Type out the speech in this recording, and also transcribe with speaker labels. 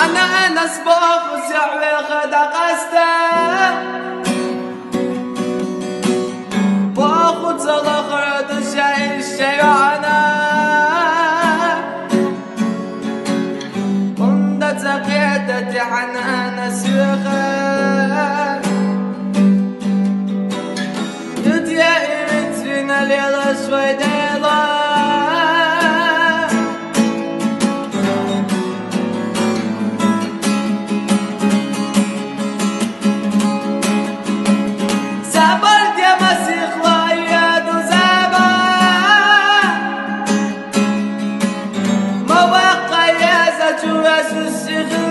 Speaker 1: أنا صباح وسعوي غدا قستا باخد صلاخر دشاي الشيعنا كنت تقيدتي حنانا سيخا يا إيمت فينا ليلة شوي ديلا Just